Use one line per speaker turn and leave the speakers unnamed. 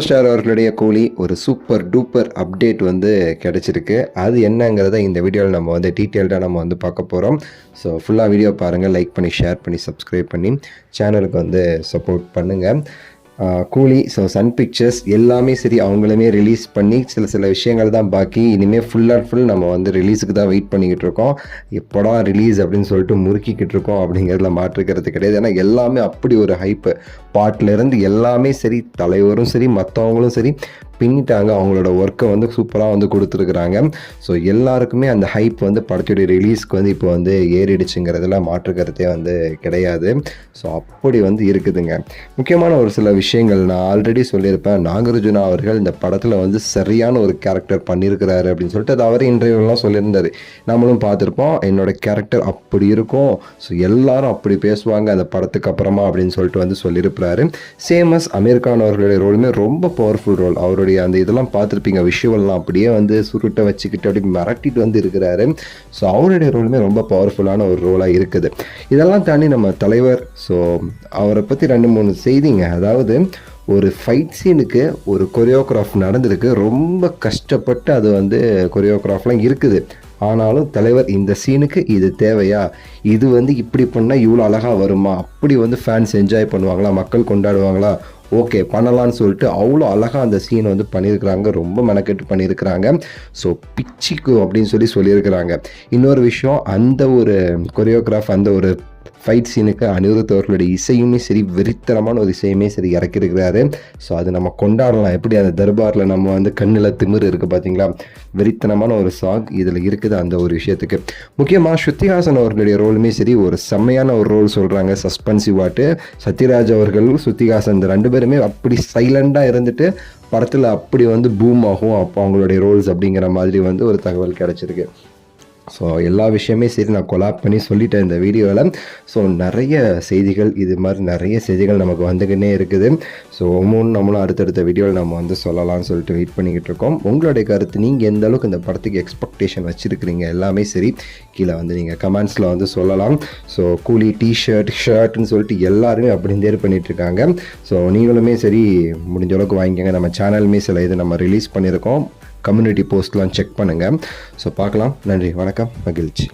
Star அவர்களுடைய கூலி ஒரு சூப்பர் டூப்பர் அப்டேட் வந்து கிடச்சிருக்கு. அது என்னங்கிறத இந்த வீடியோவில் நம்ம வந்து டீட்டெயில்டாக நம்ம வந்து பார்க்க போகிறோம். ஸோ ஃபுல்லாக வீடியோ பாருங்கள், லைக் பண்ணி ஷேர் பண்ணி சப்ஸ்கிரைப் பண்ணி சேனலுக்கு வந்து சப்போர்ட் பண்ணுங்கள். கூலி சன் பிக்சர்ஸ் எல்லாமே சரி அவங்களுமே ரிலீஸ் பண்ணி சில விஷயங்கள் தான் பாக்கி. இனிமேல் ஃபுல் அண்ட் ஃபுல் நம்ம வந்து ரிலீஸுக்கு தான் வெயிட் பண்ணிக்கிட்டு இருக்கோம். எப்போடா ரிலீஸ் அப்படின்னு சொல்லிட்டு முறுக்கிக்கிட்டு இருக்கோம் அப்படிங்கிறதுல மாற்றுக்கிறது கிடையாது. ஏன்னா எல்லாமே அப்படி ஒரு ஹைப்பு. பாட்டிலேருந்து எல்லாமே சரி, தலைவரும் சரி, மற்றவங்களும் சரி பின்னிட்டாங்க. அவங்களோட ஒர்க்கை வந்து சூப்பராக வந்து கொடுத்துருக்குறாங்க. ஸோ எல்லாருக்குமே அந்த ஹைப் வந்து படத்துடைய ரிலீஸ்க்கு வந்து இப்போ வந்து ஏறிடுச்சுங்கிறதுல மாற்றுக்கிறதே வந்து கிடையாது. ஸோ அப்படி வந்து இருக்குதுங்க. முக்கியமான ஒரு சில விஷயங்கள் நான் ஆல்ரெடி சொல்லியிருப்பேன். நாகார்ஜுனா அவர்கள் இந்த படத்தில் வந்து சரியான ஒரு கேரக்டர் பண்ணியிருக்கிறாரு அப்படின்னு சொல்லிட்டு அது அவர் இன்டர்வியூலாம் சொல்லியிருந்தார். நம்மளும் பார்த்துருப்போம். என்னோட கேரக்டர் அப்படி இருக்கும், ஸோ எல்லாரும் அப்படி பேசுவாங்க அந்த படத்துக்கு அப்புறமா அப்படின்னு சொல்லிட்டு வந்து சொல்லியிருக்கிறாரு. சேமஸ் அமீர் கான் அவர்களுடைய ரோலுமே ரொம்ப பவர்ஃபுல் ரோல். அவருடைய அந்த இதெல்லாம் பார்த்துருப்பீங்க, விஷுவல்லாம் அப்படியே வந்து சுருட்டை வச்சுக்கிட்டு அப்படி மிரட்டிட்டு வந்து இருக்கிறாரு. ஸோ அவருடைய ரோலுமே ரொம்ப பவர்ஃபுல்லான ஒரு ரோலாக இருக்குது. இதெல்லாம் தாண்டி நம்ம தலைவர், ஸோ அவரை பற்றி 2-3 செய்திங்க. அதாவது ஒரு ஃபைட் சீனுக்கு ஒரு கொரியோகிராஃப் நடந்திருக்கு. ரொம்ப கஷ்டப்பட்டு அது வந்து கொரியோகிராஃப்லாம் இருக்குது. ஆனாலும் தலைவர் இந்த சீனுக்கு இது தேவையா, இது வந்து இப்படி பண்ணால் இவ்வளோ அழகாக வருமா, அப்படி வந்து ஃபேன்ஸ் என்ஜாய் பண்ணுவாங்களா, மக்கள் கொண்டாடுவாங்களா, ஓகே பண்ணலான்னு சொல்லிட்டு அவ்வளோ அழகாக அந்த சீனை வந்து பண்ணியிருக்கிறாங்க. ரொம்ப மெனக்கெட்டு பண்ணியிருக்கிறாங்க. ஸோ பிச்சிக்கும் அப்படின்னு சொல்லியிருக்கிறாங்க. இன்னொரு விஷயம், அந்த ஒரு கொரியோகிராஃப், அந்த ஒரு ஃபைட் சீனுக்கு அனிருத் அவர்களுடைய இசையுமே சரி, வெறித்தனமான ஒரு இசையுமே சரி இறக்கியிருக்கிறாரு. ஸோ அது நம்ம கொண்டாடலாம். எப்படி அந்த தர்பாரில் நம்ம வந்து கண்ணில் திமிர் இருக்குது பார்த்தீங்களா, வெறித்தனமான ஒரு சாங் இதில் இருக்குது அந்த ஒரு விஷயத்துக்கு. முக்கியமாக ஸ்ருதிஹாசன் அவர்களுடைய ரோலுமே சரி, ஒரு செம்மையான ஒரு ரோல் சொல்கிறாங்க. சஸ்பென்சிவாட்டு சத்யராஜ் அவர்கள், ஸ்ருதிஹாசன் இந்த 2 பேருமே அப்படி சைலண்டாக இருந்துட்டு படத்தில் அப்படி வந்து பூம் ஆகும் அப்போ அவங்களுடைய ரோல்ஸ் அப்படிங்கிற மாதிரி வந்து ஒரு தகவல் கிடச்சிருக்கு. ஸோ எல்லா விஷயமே சரி நான் கொலாப் பண்ணி சொல்லிட்டேன் இந்த வீடியோவில். ஸோ நிறைய செய்திகள், இது மாதிரி நிறைய செய்திகள் நமக்கு வந்துக்கிட்டே இருக்குது. ஸோ நம்மளும் அடுத்தடுத்த வீடியோவில் நம்ம வந்து சொல்லலாம்னு சொல்லிட்டு வெயிட் பண்ணிக்கிட்டு இருக்கோம். உங்களுடைய கருத்து, நீங்கள் எந்த அளவுக்கு இந்த படத்துக்கு எக்ஸ்பெக்டேஷன் வச்சுருக்கிறீங்க எல்லாமே சரி கீழே வந்து நீங்கள் கமெண்ட்ஸில் வந்து சொல்லலாம். ஸோ கூலி ஷர்ட்னு சொல்லிட்டு எல்லாருமே அப்படி தேர் பண்ணிகிட்ருக்காங்க. ஸோ நீங்களுமே சரி முடிஞ்ச அளவுக்கு வாங்கிக்கோங்க. நம்ம சேனலுமே சில இது நம்ம ரிலீஸ் பண்ணியிருக்கோம். கம்யூனிட்டி போஸ்ட்லாம் செக் பண்ணுங்கள். ஸோ பார்க்கலாம். நன்றி, வணக்கம், மகிழ்ச்சி.